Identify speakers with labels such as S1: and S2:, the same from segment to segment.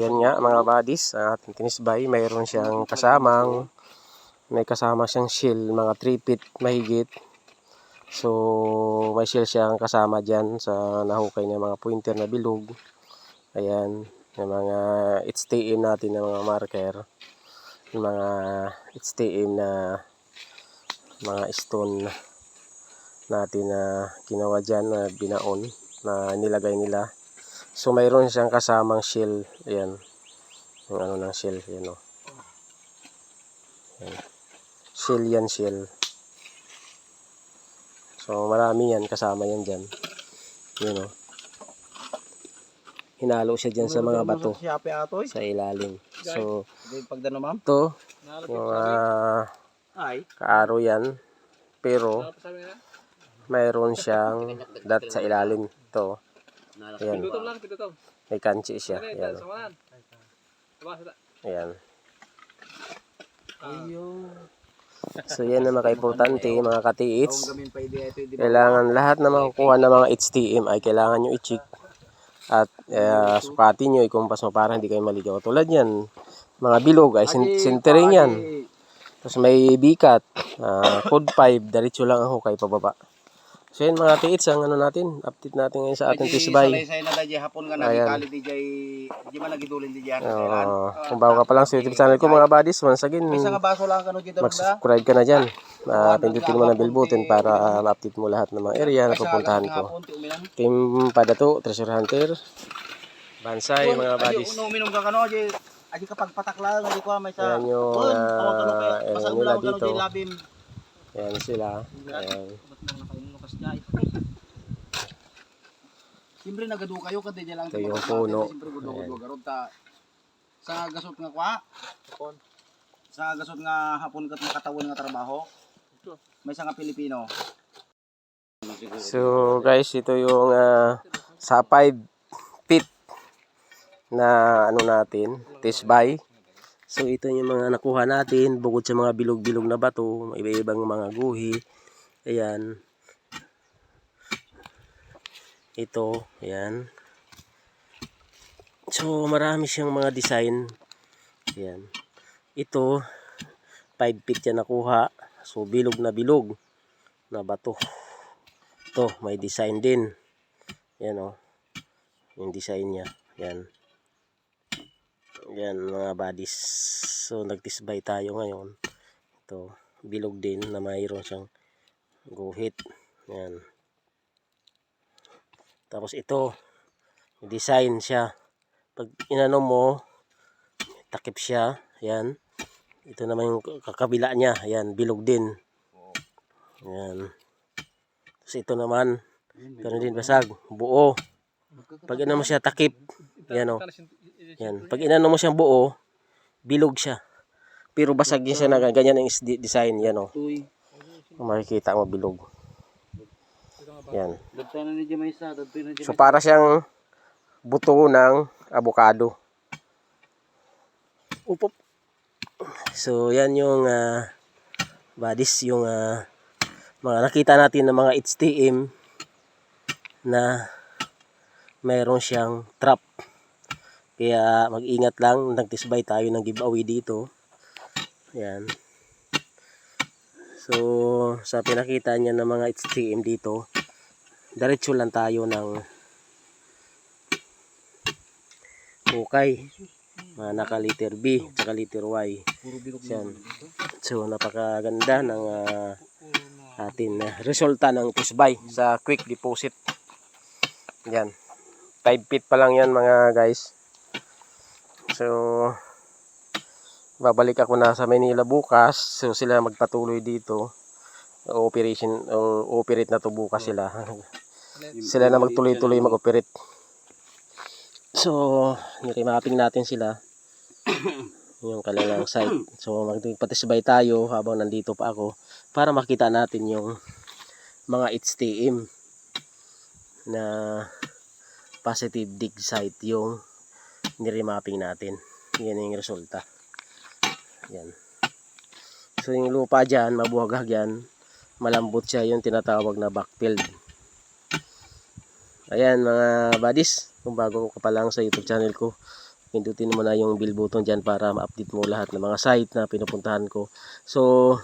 S1: Yan nga mga buddies, ating tinisbay, mayroon siyang may kasama siyang shell, mga 3 feet mahigit. So may shell siyang kasama dyan sa nahukay ng mga pointer na bilog. Ayan, yung mga HTM natin na mga marker, yung mga HTM na mga stone natin na ginawa dyan, na binaon, na nilagay nila. So mayroon siyang kasamang shell. Ayan, yung ano ng shell, yan o. Shell yan, shell. So marami yan, kasama yan dyan. Yun o. Hinalo siya dyan sa mga bato sa ilalim. So ito, mga kaaro yan. Pero mayroon siyang dot sa ilalim. Ito. Ayan. May kanchi siya. Ayan. Ayan. So yan na mga importante, mga katiits. Kailangan lahat na makukuha ng mga HTM ay kailangan nyo i-check. At sukatin nyo, ikumpas mo para hindi kayo maligaw. Tulad yan, mga bilog ay sintering yan. Tapos may bikat, code 5, diretso lang ang hukay pababa. So yun mga tiits, ang ano natin, update natin ngayon sa ating tisbay. Ayan. Kung bago ka pa lang sa YouTube channel ko mga buddies, once again, mag-subscribe ka na dyan. Pindutin mo na bell button para ma-update mo lahat ng mga area na pupuntahan ko. Team Padato, Treasure Hunter, Bansay mga buddies.
S2: Aji kapag patakla nga di ko may sa.
S1: Ayan yung nila dito. Ayan sila. Ayan.
S2: Siyempre nagadu kayo kada lang
S1: ito yung puno.
S2: Sa gasot nga kwa. Sa gasot nga hapon kat makatawon nga trabaho. May sa nga Pilipino.
S1: So guys, ito yung sa 5 feet na ano natin, tisbay. So ito yung mga nakuha natin bukod sa mga bilog-bilog na bato, iba-ibang mga guhi. Ayan. Ito, ayan. So marami siyang mga design. Ayan. Ito 5 feet yan nakuha. So bilog na bato. Ito, may design din. Ayan o. Yung design niya. Ayan. Yan mga buddies. So nagtisbay tayo ngayon. Ito, bilog din na mayroon siyang guhit. Yan. Tapos ito, design siya. Pag inano mo, takip siya. Yan. Ito naman yung kakabila niya. Yan, bilog din. Yan. Tapos ito naman, ganoon din basag, buo. Pag inano mo siya takip, yan o. Yan. Pag inano mo siyang buo, bilog siya. Pero basag din siya na ganyan ang design. Yan o. Kung makikita mo, bilog. Yan. So para siyang buto ng avocado. Upop. So yan yung buddies, yung mga nakita natin ng mga HTM na mayroon siyang trap. Kaya mag-ingat lang, nagtisbay tayo ng giveaway dito. Ayan. So, sa pinakita niya ng mga HTM dito, diretso lang tayo ng hukay. Naka letter B, saka letter Y. Ayan. So, napakaganda ng atin resulta ng tisbay sa quick deposit. Ayan. 5 feet pa lang yan mga guys. So babalik ako na sa Manila bukas. So sila magpatuloy dito. Operate na to bukas sila. Sila na magtuloy-tuloy mag-operate. So nirimapping natin sila. Yung kanilang site. So magpatisbay tayo habang nandito pa ako para makita natin yung mga HTM na positive dig site yung niremapping natin. Yan yung resulta. Yan. So yung lupa dyan, mabuhagag yan. Malambot siya, yung tinatawag na backfill. Ayan mga buddies, kung bago ka pa lang sa YouTube channel ko, pindutin mo na yung bell button dyan para ma-update mo lahat ng mga site na pinupuntahan ko. So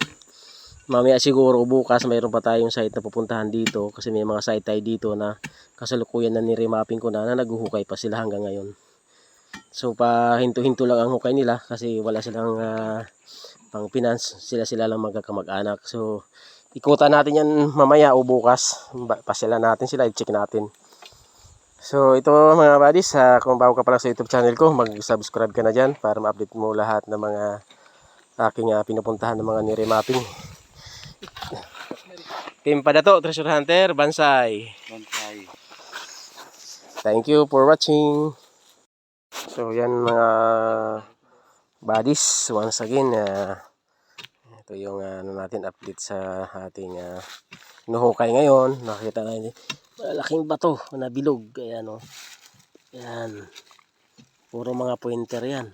S1: mamaya siguro bukas mayroon pa tayong site na pupuntahan dito kasi may mga site tayo dito na kasalukuyan na ni-remapping ko na naghuhukay pa sila hanggang ngayon. So pa hinto-hinto lang ang hukay nila kasi wala silang pang finance, sila lang magkakamag-anak. So ikutan natin yan mamaya o bukas, pasyalan natin sila, i-check natin. So ito mga buddies, kung bago ka pa lang sa YouTube channel ko, mag-subscribe ka na dyan para ma-update mo lahat ng mga aking pinupuntahan ng mga ni-remapping. Team Padato, Treasure Hunter, Bansay. Thank you for watching. So yan mga buddies, once again ito yung natin update sa ating hinuhukay ngayon. Nakita natin malaking bato na bilog. Ayan o. Ayan. Puro mga pointer yan.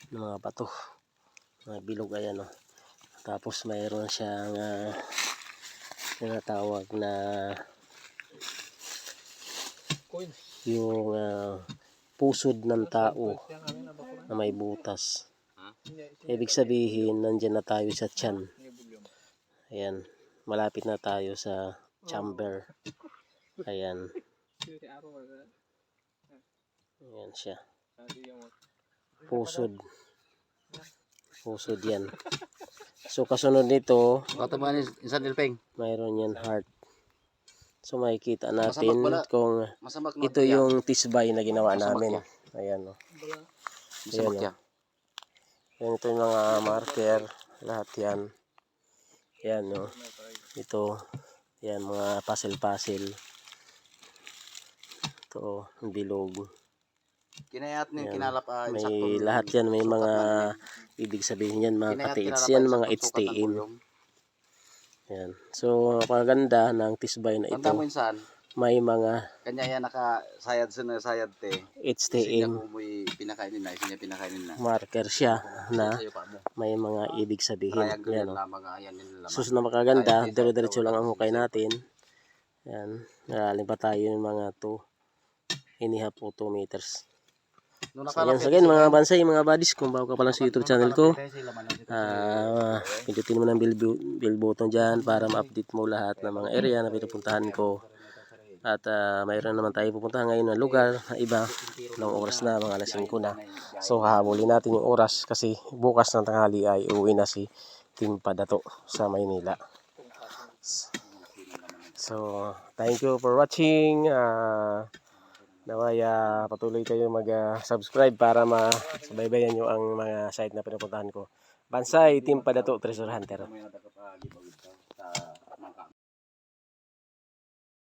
S1: Mga bato. Mga bilog. Ayan o. Tapos mayroon siyang tinatawag na yung pusod ng tao na may butas. Ibig sabihin nandyan na tayo sa tiyan. Ayan, malapit na tayo sa chamber. Ayan. Ayan siya. Pusod. Pusod yan. So kasunod nito, mayroon yan heart. So makikita natin kung ito yung tisbay na ginawa namin. Ayan o. Ayan o. Ayan, ito yung mga marker. Lahat yan. Ayan o. Ito. Ayan mga puzzle. Ito ang bilog.
S2: Kinayat niyo kinalap
S1: may lahat yan, may mga ibig sabihin yan, mga katiits yan, mga HTM. Yan. So paganda ng tisbay na ito, may mga
S2: kanya yan nakasayad sayad te
S1: HTM
S2: pinakainin na
S1: marker siya na may mga ibig sabihin. Yan, sus na makaganda, dire-diretso lang ang hukay natin. Yan, nalalim pa tayo ng mga 2.5 o 2 meters. So yan, so again mga bansay, mga buddies, kung bago ka pa lang sa YouTube channel ko, pindutin mo ng bell button dyan para ma-update mo lahat ng mga area na pinupuntahan ko. At mayroon naman tayo pupuntahan ngayon na lugar na iba ng oras na, mga alas 5 na. So hahabulin natin yung oras kasi bukas ng tanghali ay uuwi na si Team Padato sa Maynila. So thank you for watching. Naway patuloy kayo mag-subscribe para masubaybayan nyo ang mga site na pinupuntahan ko. Bansay, Team Padato, Treasure Hunter.